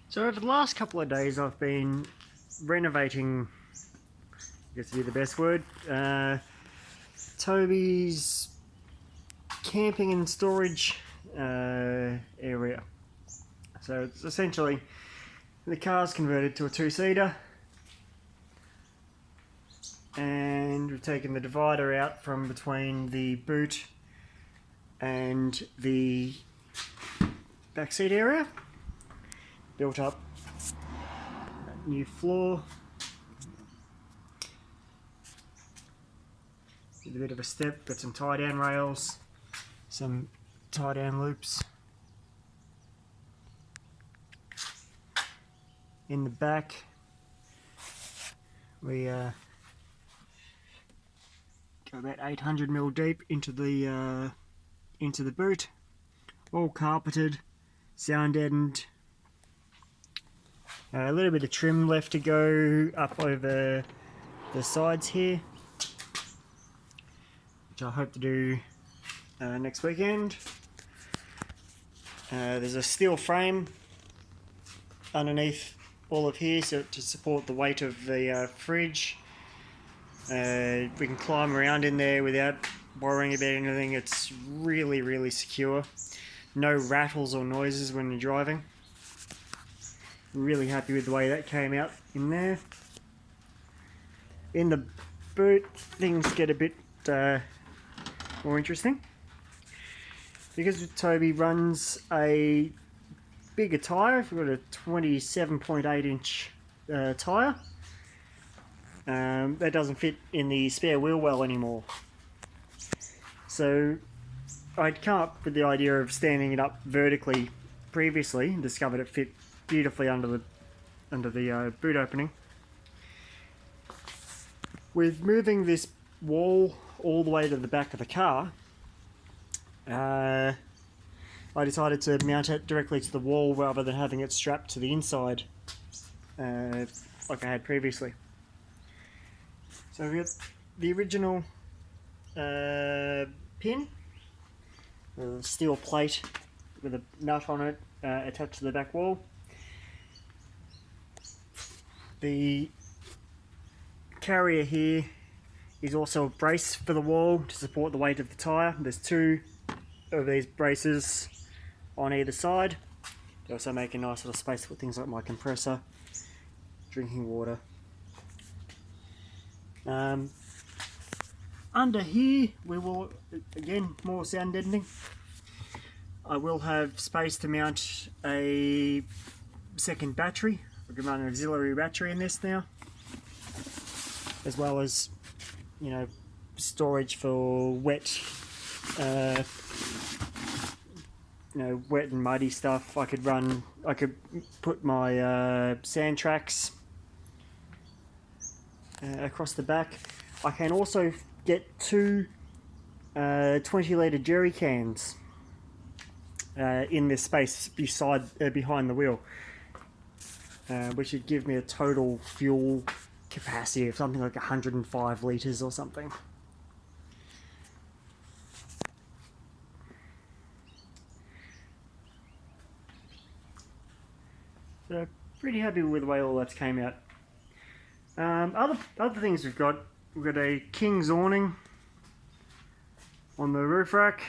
So over the last couple of days I've been renovating, I guess to be the best word, Toby's camping and storage area. So it's essentially the car's converted to a two-seater and we've taken the divider out from between the boot and the backseat area. Built up a new floor, did a bit of a step, got some tie down rails, some tie down loops. In the back we go about 800mm deep into the boot, all carpeted, sound deadened. A little bit of trim left to go up over the sides here, which I hope to do next weekend. There's a steel frame underneath all of here so to support the weight of the fridge. We can climb around in there without worrying about anything. It's really secure. No rattles or noises when you're driving. Really happy with the way that came out in there. In the boot, things get a bit more interesting. Because Toby runs a bigger tyre, we've got a 27.8 inch tyre. That doesn't fit in the spare wheel well anymore. So I'd come up with the idea of standing it up vertically previously and discovered it fit beautifully under the boot opening. With moving this wall all the way to the back of the car, I decided to mount it directly to the wall rather than having it strapped to the inside like I had previously. So we've got the original pin, a steel plate with a nut on it attached to the back wall. The carrier here is also a brace for the wall to support the weight of the tyre. There's two of these braces on either side. They also make a nice little space for things like my compressor, drinking water. Under here we will, again, more sound deadening. I will have space to mount a second battery. We can run an auxiliary battery in this now, as well as, you know, storage for wet, wet and muddy stuff. I could put my sand tracks across the back. I can also get two 20-litre jerry cans in this space behind the wheel. Which would give me a total fuel capacity of something like 105 litres or something. So pretty happy with the way all that's came out. Other things we've got a King's awning on the roof rack.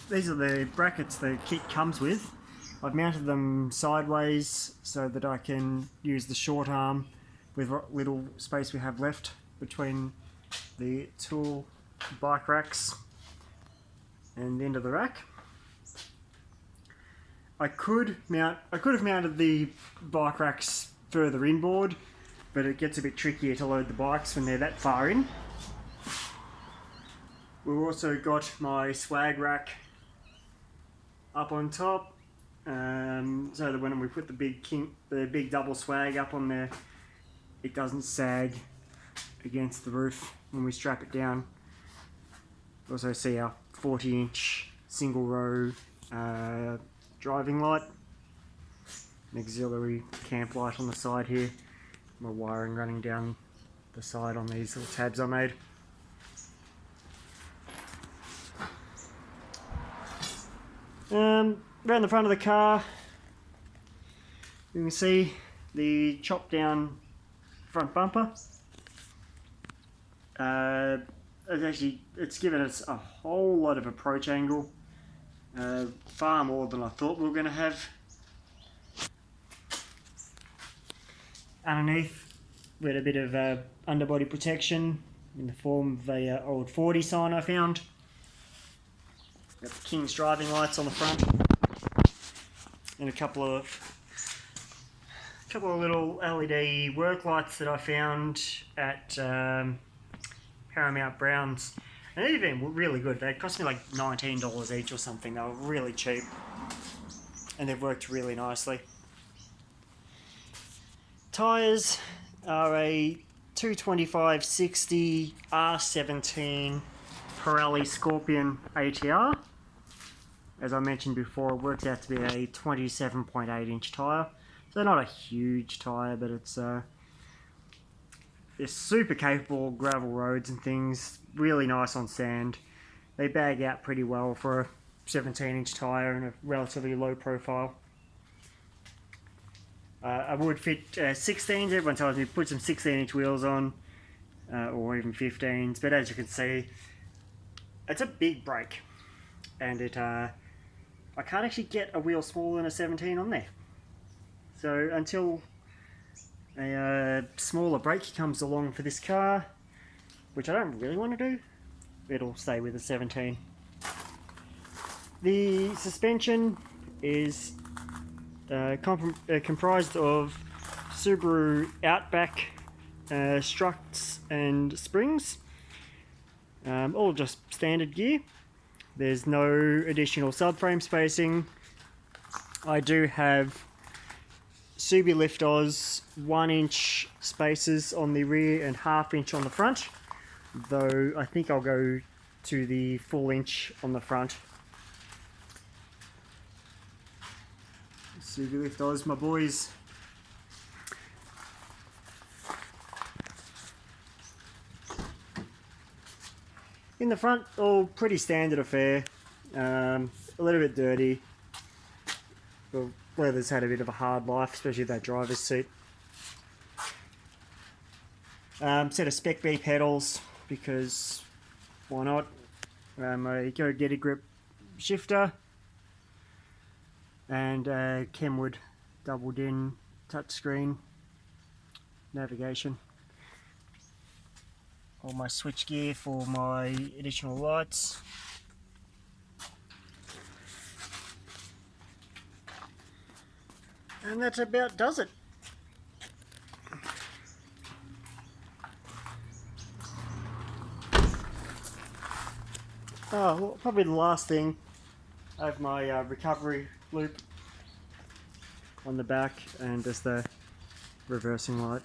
These are the brackets the kit comes with. I've mounted them sideways so that I can use the short arm with what little space we have left between the tool bike racks and the end of the rack. I could have mounted the bike racks further inboard, but it gets a bit trickier to load the bikes when they're that far in. We've also got my swag rack up on top, so that when we put the big double swag up on there, it doesn't sag against the roof when we strap it down. You also see our 40-inch single row driving light, an auxiliary camp light on the side here, my wiring running down the side on these little tabs I made. Around the front of the car, you can see the chopped down front bumper. It's given us a whole lot of approach angle, far more than I thought we were going to have. Underneath, we had a bit of underbody protection in the form of a old 40 sign I found. Got the King's driving lights on the front, and a couple of little LED work lights that I found at Paramount Brown's, and they've been really good. They cost me like $19 each or something. They were really cheap, and they've worked really nicely. Tyres are a 225/60 R17 Pirelli Scorpion ATR. As I mentioned before, it works out to be a 27.8 inch tyre. So not a huge tyre, but it's super capable of gravel roads and things. Really nice on sand. They bag out pretty well for a 17 inch tyre and a relatively low profile. I would fit 16s. Everyone tells me put some 16 inch wheels on, or even 15s. But as you can see, it's a big brake, and I can't actually get a wheel smaller than a 17 on there. So until a smaller brake comes along for this car, which I don't really want to do, it'll stay with a 17. The suspension is comprised of Subaru Outback struts and springs, all just standard gear. There's no additional subframe spacing. I do have Subi Lift Oz 1 inch spacers on the rear and 1/2 inch on the front, though I think I'll go to the full inch on the front. Subi Lift Oz, my boys. In the front, all pretty standard affair. A little bit dirty. The leather's had a bit of a hard life, especially that driver's seat. Set of Spec B pedals, because why not? A Go Get a Grip shifter, and Kenwood doubled in touchscreen navigation. All my switch gear for my additional lights. And that about does it. Oh, well, probably the last thing, I have my recovery loop on the back and just the reversing light.